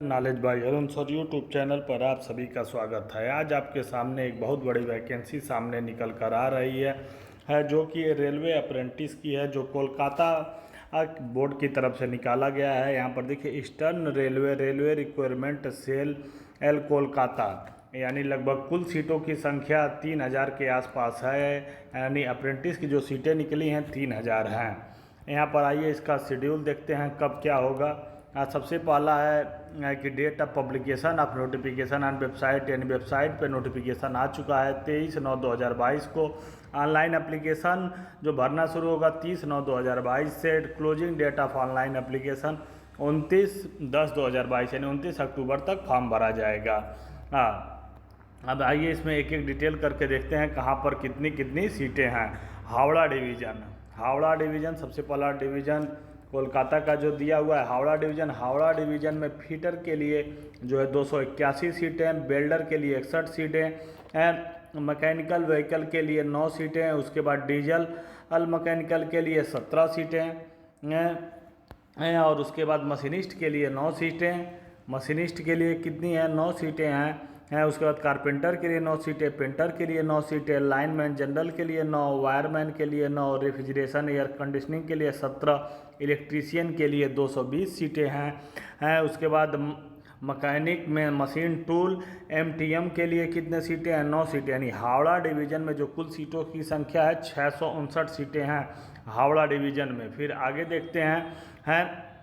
Knowledge by Arun sir YouTube channel पर आप सभी का स्वागत है। आज आपके सामने एक बहुत बड़ी वैकेंसी सामने निकल कर आ रही है जो कि रेलवे अप्रेंटिस की है, जो कोलकाता बोर्ड की तरफ से निकाला गया है। यहाँ पर देखिए, eastern railway requirement cell L Kolkata, यानी लगभग कुल सीटों की संख्या 3000 के आसपास है। यानी अप्रेंटिस की जो सीटें निकली हैं 3000 हैं। यहाँ पर आइए इसका शेड्यूल देखते हैं कब क्या होगा। सबसे पहला है कि date of publication of notification on website, यानी वेबसाइट पे नोटिफिकेशन आ चुका है 23/9/2022 को। ऑनलाइन एप्लीकेशन जो भरना शुरू होगा 30/9/2022 से। Closing date of online application 29/10/2022, यानी 29 अक्टूबर तक फॉर्म भरा जाएगा। हाँ, अब आइए इसमें एक एक डिटेल करके देखते हैं कहाँ पर कितनी कितनी सीटें हैं। हावड़ा डिवीज़न सबसे पहला डिवीज़न कोलकाता का जो दिया हुआ है हावड़ा डिवीज़न में फीटर के लिए जो है 281 सीटें, बेल्डर के लिए 61 सीटें, मैकेनिकल व्हीकल के लिए 9 सीटें, उसके बाद डीजल मैकेनिकल के लिए 17 सीटें हैं, और उसके बाद मशीनिस्ट के लिए 9 सीटें। मशीनिस्ट के लिए कितनी है? 9 सीटें हैं। उसके बाद कारपेंटर के लिए 9 सीटें, पेंटर के लिए 9 सीटें, लाइनमैन जनरल के लिए 9, वायरमैन के लिए 9, रेफ्रिजरेशन एयर कंडीशनिंग के लिए 17, इलेक्ट्रीशियन के लिए 220 सीटें हैं। उसके बाद मैकेनिक में मशीन टूल एमटीएम के लिए कितने सीटें हैं? 9 सीटें। यानी हावड़ा डिवीज़न में जो कुल सीटों की संख्या है 659 सीटें हैं हावड़ा डिवीज़न में। फिर आगे देखते हैं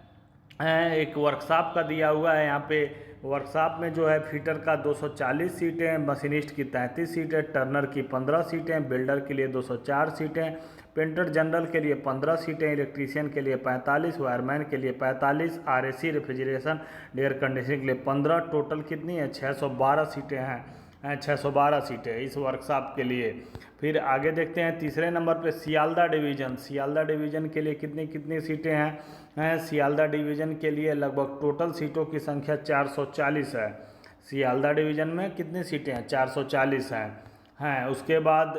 एक वर्कशॉप का दिया हुआ है। यहाँ पे वर्कशॉप में जो है फीटर का 240 सीटें, मशीनिस्ट की 33 सीटें, टर्नर की 15 सीटें, बिल्डर के लिए 204 सीटें, पेंटर जनरल के लिए 15 सीटें, इलेक्ट्रीशियन के लिए 45, वायरमैन के लिए 45, आरएसी रेफ्रिजरेशन एयर कंडीशनिंग के लिए 15। टोटल कितनी है? 612 सीटें हैं। 612 सीटें इस वर्कशॉप के लिए। फिर आगे देखते हैं तीसरे नंबर पे सियालदा डिवीज़न के लिए कितनी कितनी सीटें हैं? सियालदा डिवीज़न के लिए लगभग टोटल सीटों की संख्या 440 है। सियालदा डिवीज़न में कितनी सीटें हैं? 440 हैं। उसके बाद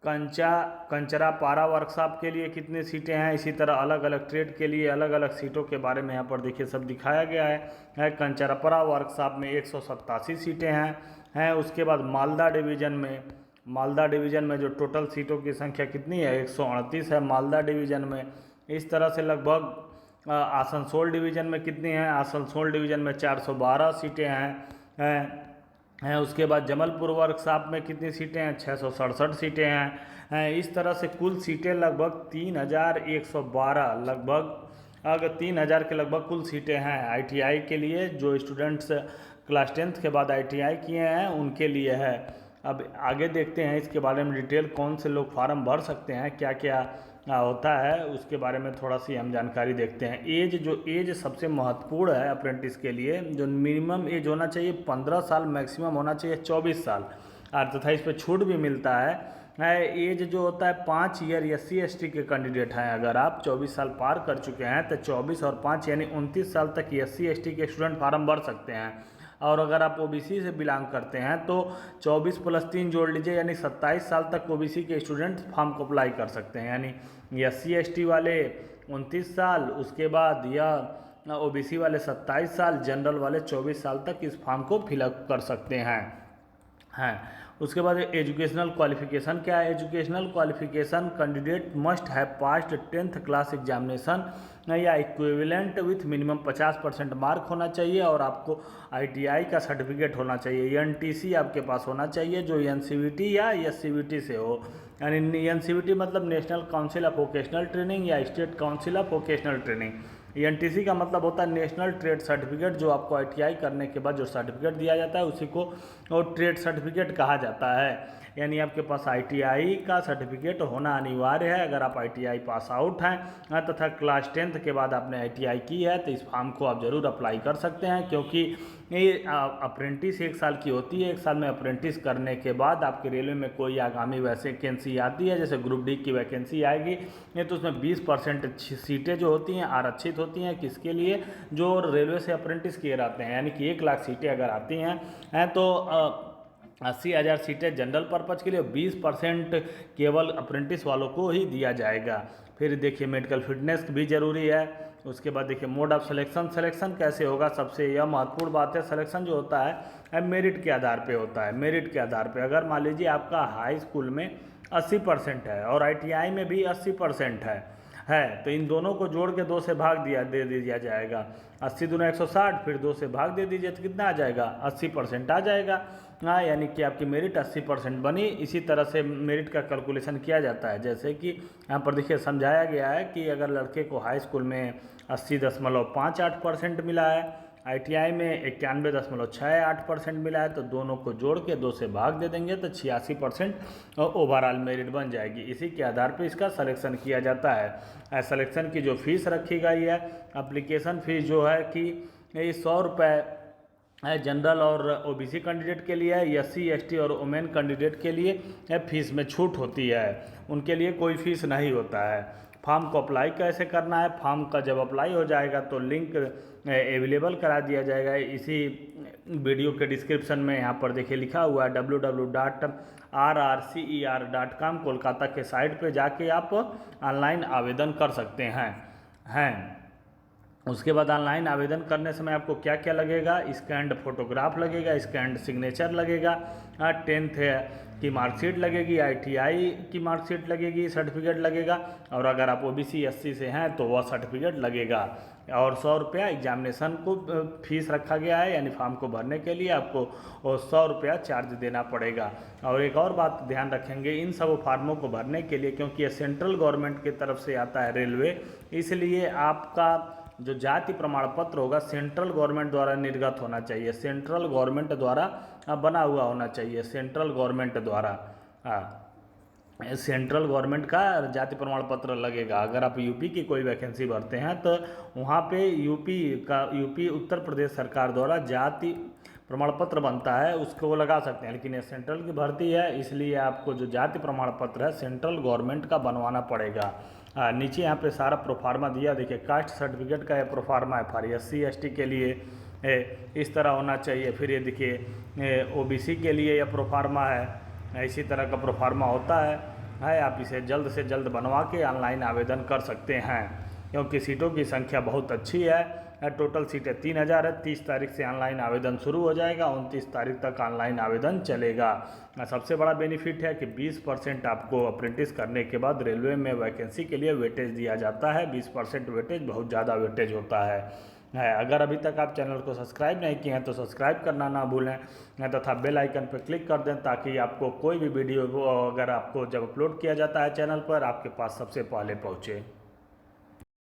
कंचरापारा वर्कशॉप के लिए कितनी सीटें हैं? इसी तरह अलग अलग ट्रेड के लिए अलग अलग सीटों के बारे में यहाँ पर देखिए सब दिखाया गया है। कंचरापारा वर्कशॉप में 187 सीटें हैं। उसके बाद मालदा डिवीज़न में जो टोटल सीटों की संख्या कितनी है? 138 है मालदा डिवीज़न में। इस तरह से लगभग आसनसोल डिवीज़न में कितनी हैं? आसनसोल डिवीज़न में 412 सीटें हैं। उसके बाद जबलपुर वर्कशॉप में कितनी सीटें हैं? 667 सीटें हैं। इस तरह से कुल सीटें लगभग 3112, अगर 3000 के लगभग कुल सीटें हैं आईटीआई के लिए। जो स्टूडेंट्स क्लास 10th के बाद आईटीआई किए हैं उनके लिए है। अब आगे देखते हैं इसके बारे में डिटेल, कौन से लोग फार्म भर सकते हैं, क्या क्या होता है, उसके बारे में थोड़ा सी हम जानकारी देखते हैं। एज सबसे महत्वपूर्ण है अप्रेंटिस के लिए। जो मिनिमम एज होना चाहिए 15 साल, मैक्सिमम होना चाहिए 24 साल, और तथा इस पर छूट भी मिलता है। एज जो होता है 5 ईयर SC/ST के कैंडिडेट हैं। अगर आप 24 साल पार कर चुके हैं तो 24 और 5 यानी 29 साल तक SC/ST के स्टूडेंट फार्म भर सकते हैं। और अगर आप ओबीसी से बिलोंग करते हैं तो 24 + 3 जोड़ लीजिए, यानी 27 साल तक ओबीसी के स्टूडेंट फॉर्म को अप्लाई कर सकते हैं। यानी SC/ST वाले 29 साल, उसके बाद या ओबीसी वाले 27 साल, जनरल वाले 24 साल तक इस फॉर्म को फिलअप कर सकते हैं। उसके बाद एजुकेशनल क्वालिफिकेशन क्या है? Educational qualification candidate must have passed 10th class examination या इक्विवेलेंट विथ मिनिमम 50% मार्क होना चाहिए, और आपको आईटीआई का सर्टिफिकेट होना चाहिए। एनटीसी आपके पास होना चाहिए जो एनसीवीटी या एससीवीटी से हो। यानी एनसीवीटी मतलब National Council of Vocational Training या State Council of Vocational Training. NTC का मतलब होता है नेशनल ट्रेड सर्टिफिकेट, जो आपको आईटीआई करने के बाद जो सर्टिफिकेट दिया जाता है उसी को और ट्रेड सर्टिफिकेट कहा जाता है। यानी आपके पास आईटीआई का सर्टिफिकेट होना अनिवार्य है अगर आप आईटीआई पास आउट हैं तथा क्लास 10th के बाद आपने आईटीआई की है, तो इस फॉर्म को आप ज़रूर अप्लाई कर सकते हैं। क्योंकि ये अप्रेंटिस 1 साल की होती है। 1 साल में अप्रेंटिस करने के बाद आपके रेलवे में कोई आगामी वैकेंसी आती है, जैसे ग्रुप डी की वैकेंसी आएगी, ये तो उसमें 20% सीटें जो होती हैं आरक्षित होती हैं। किसके लिए? जो रेलवे से अप्रेंटिस किए रहते हैं। यानी कि 1 लाख सीटें अगर आती हैं तो 80,000 सीटें जनरल पर्पज़ के लिए, 20% केवल अप्रेंटिस वालों को ही दिया जाएगा। फिर देखिए मेडिकल फिटनेस भी ज़रूरी है। उसके बाद देखिए मोड ऑफ सिलेक्शन, सिलेक्शन कैसे होगा, सबसे यह महत्वपूर्ण बात है। सिलेक्शन जो होता है मेरिट के आधार पे होता है। मेरिट के आधार पे अगर मान लीजिए आपका हाई स्कूल में 80% है और ITI में भी 80% है तो इन दोनों को जोड़ के 2 से भाग दे दिया जाएगा। 80 दूना 160, फिर 2 से भाग दे दीजिए तो कितना आ जाएगा, 80% आ जाएगा। हाँ, यानी कि आपकी मेरिट 80% बनी। इसी तरह से मेरिट का कैलकुलेशन किया जाता है। जैसे कि यहाँ पर देखिए समझाया गया है कि अगर लड़के को हाई स्कूल में 80.58% मिला है, ITI में 91.68% मिला है, तो दोनों को जोड़ के 2 से भाग दे देंगे तो 86% ओवरऑल मेरिट बन जाएगी। इसी के आधार पे इसका सिलेक्शन किया जाता है। सिलेक्शन की जो फीस रखी गई है, एप्लीकेशन फीस जो है कि ये 100 रुपये है जनरल और OBC कैंडिडेट के लिए है। SC ST और वुमेन कैंडिडेट के लिए फीस में छूट होती है, उनके लिए कोई फीस नहीं होता है। फॉर्म को अप्लाई कैसे करना है, फॉर्म का जब अप्लाई हो जाएगा तो लिंक अवेलेबल करा दिया जाएगा। इसी वीडियो के डिस्क्रिप्शन में यहाँ पर देखिए लिखा हुआ है www.rrcer.com, कोलकाता के साइट पे जाके आप ऑनलाइन आवेदन कर सकते हैं। उसके बाद ऑनलाइन आवेदन करने समय आपको क्या क्या लगेगा, स्कैंड फोटोग्राफ लगेगा, स्कैंड सिग्नेचर लगेगा, 10th की मार्कशीट लगेगी, ITI की मार्कशीट लगेगी, सर्टिफिकेट लगेगा, और अगर आप OBC SC से हैं तो वह सर्टिफिकेट लगेगा। और 100 रुपया एग्जामिनेशन को फीस रखा गया है, यानी फॉर्म को भरने के लिए आपको 100 रुपया चार्ज देना पड़ेगा। और एक और बात ध्यान रखेंगे, इन सब फार्मों को भरने के लिए, क्योंकि ये सेंट्रल गवर्नमेंट की तरफ से आता है रेलवे, इसलिए आपका जो जाति प्रमाण पत्र होगा सेंट्रल गवर्नमेंट द्वारा निर्गत होना चाहिए, सेंट्रल गवर्नमेंट द्वारा बना हुआ होना चाहिए, सेंट्रल गवर्नमेंट द्वारा। सेंट्रल गवर्नमेंट का जाति प्रमाण पत्र लगेगा। अगर आप यूपी की कोई वैकेंसी भरते हैं तो वहाँ पे यूपी उत्तर प्रदेश सरकार द्वारा जाति प्रमाण पत्र बनता है, उसको वो लगा सकते हैं। लेकिन ये सेंट्रल की भर्ती है, इसलिए आपको जो जाति प्रमाण पत्र है सेंट्रल गवर्नमेंट का बनवाना पड़ेगा। नीचे यहाँ पे सारा प्रोफार्मा दिया, देखिए कास्ट सर्टिफिकेट का ये प्रोफार्मा है फॉर SC ST के लिए इस तरह होना चाहिए। फिर ये देखिए OBC के लिए यह प्रोफार्मा है, इसी तरह का प्रोफार्मा होता है। आप इसे जल्द से जल्द बनवा के ऑनलाइन आवेदन कर सकते हैं, क्योंकि सीटों की संख्या बहुत अच्छी है। टोटल सीटें 3000 है। 30 तारीख से ऑनलाइन आवेदन शुरू हो जाएगा, 29 तारीख तक ऑनलाइन आवेदन चलेगा। सबसे बड़ा बेनिफिट है कि 20% आपको अप्रेंटिस करने के बाद रेलवे में वैकेंसी के लिए वेटेज दिया जाता है। 20% वेटेज बहुत ज़्यादा वेटेज होता है। अगर अभी तक आप चैनल को सब्सक्राइब नहीं किए हैं तो सब्सक्राइब करना ना भूलें, तथा बेल आइकन पर क्लिक कर दें, ताकि आपको कोई भी वीडियो अगर आपको जब अपलोड किया जाता है चैनल पर, आपके पास सबसे पहले पहुँचे।